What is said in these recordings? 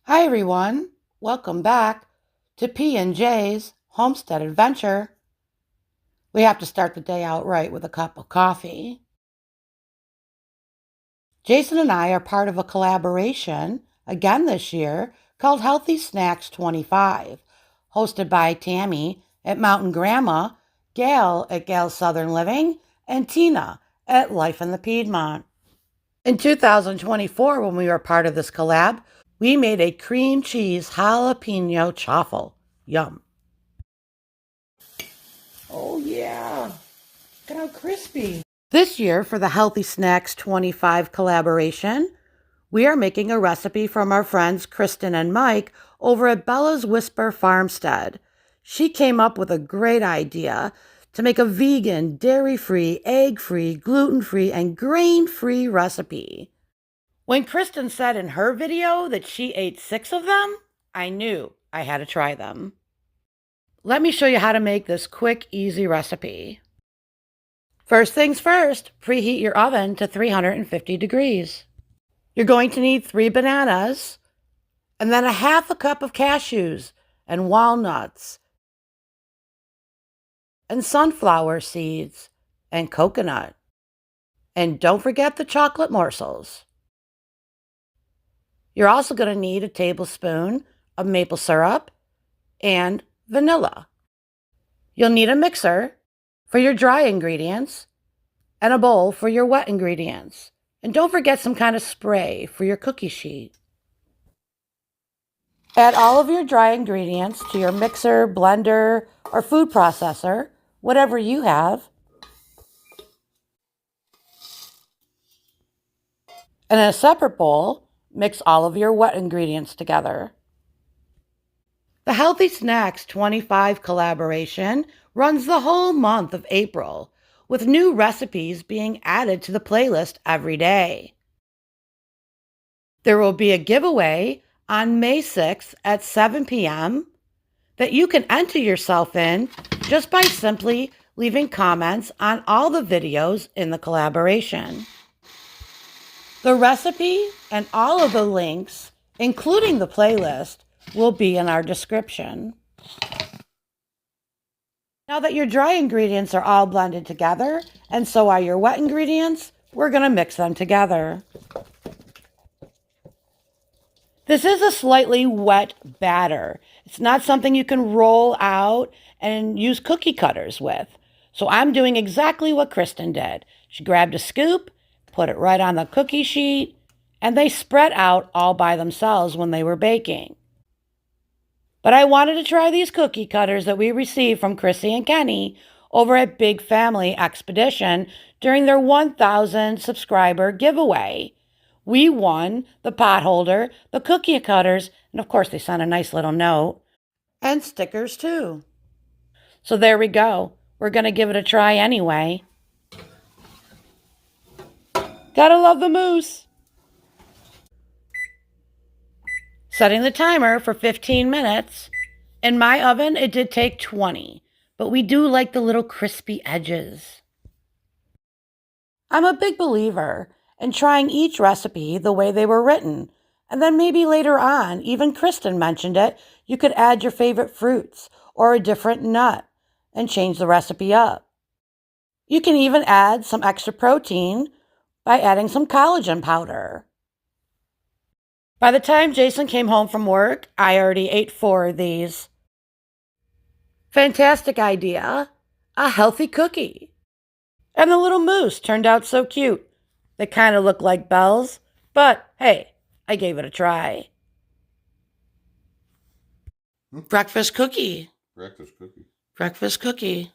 Hi everyone, welcome back to P&J's Homestead Adventure. We have to start the day out right with a cup of coffee. Jason and I are part of a collaboration again this year called Healthy Snacks 25, hosted by Tammy at Mountain Grandma, Gail at Gail's Southern Living, and Tina at Life in the Piedmont. In 2024, when we were part of this collab, we made a cream cheese jalapeno chaffle. Yum. Oh, yeah. Look at how crispy. This year, for the Healthy Snacks 25 collaboration, we are making a recipe from our friends Kristin and Mike over at Bella's Whisper Farmstead. She came up with a great idea to make a vegan, dairy-free, egg-free, gluten-free, and grain-free recipe. When Kristin said in her video that she ate 6 of them, I knew I had to try them. Let me show you how to make this quick, easy recipe. First things first, preheat your oven to 350 degrees. You're going to need 3 bananas, and then a half a cup of cashews and walnuts, and sunflower seeds, and coconut. And don't forget the chocolate morsels. You're also going to need a tablespoon of maple syrup and vanilla. You'll need a mixer for your dry ingredients and a bowl for your wet ingredients. And don't forget some kind of spray for your cookie sheet. Add all of your dry ingredients to your mixer, blender, or food processor, whatever you have. And in a separate bowl, mix all of your wet ingredients together. The Healthy Snacks 25 collaboration runs the whole month of April, with new recipes being added to the playlist every day. There will be a giveaway on May 6th at 7 p.m. that you can enter yourself in just by simply leaving comments on all the videos in the collaboration. The recipe and all of the links, including the playlist, will be in our description. Now that your dry ingredients are all blended together, and so are your wet ingredients, we're going to mix them together. This is a slightly wet batter. It's not something you can roll out and use cookie cutters with. So I'm doing exactly what Kristin did. She grabbed a scoop, put it right on the cookie sheet, and they spread out all by themselves when they were baking. But I wanted to try these cookie cutters that we received from Chrissy and Kenny over at Big Family Expedition during their 1,000 subscriber giveaway. We won the pot holder, the cookie cutters, and of course they sent a nice little note. And stickers too. So there we go. We're going to give it a try anyway. Gotta love the mousse. Setting the timer for 15 minutes. In my oven, it did take 20, but we do like the little crispy edges. I'm a big believer in trying each recipe the way they were written, and then maybe later on, even Kristin mentioned it, you could add your favorite fruits or a different nut and change the recipe up. You can even add some extra protein by adding some collagen powder. By the time Jason came home from work, I already ate 4 of these. Fantastic idea. A healthy cookie. And the little moose turned out so cute. They kind of look like bells, but hey, I gave it a try. Breakfast cookie. Breakfast cookie. Breakfast cookie.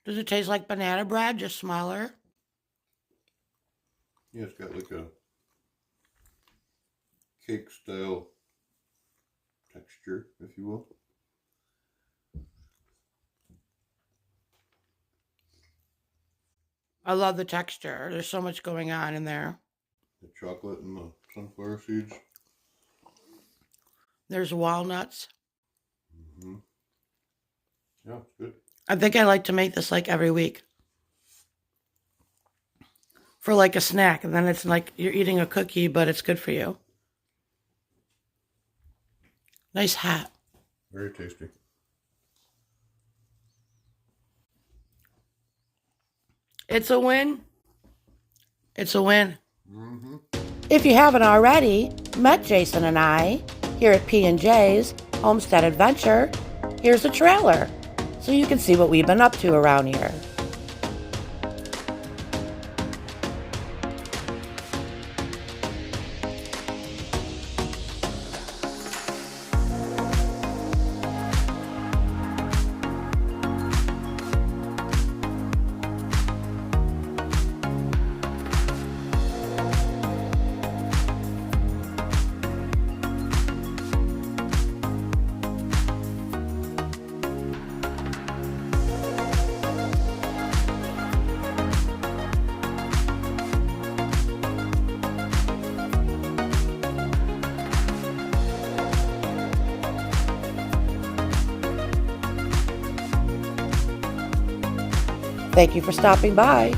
Does it taste like banana bread, just smaller? Yeah, it's got like a cake style texture, if you will. I love the texture. There's so much going on in there. The chocolate and the sunflower seeds. There's walnuts. And Yeah, it's good. I think I like to make this like every week. For like a snack. And then it's like you're eating a cookie, but it's good for you. Nice hat. Very tasty. It's a win. It's a win. Mm-hmm. If you haven't already met Jason and I here at P&J's Homestead Adventure, here's a trailer so you can see what we've been up to around here. Thank you for stopping by.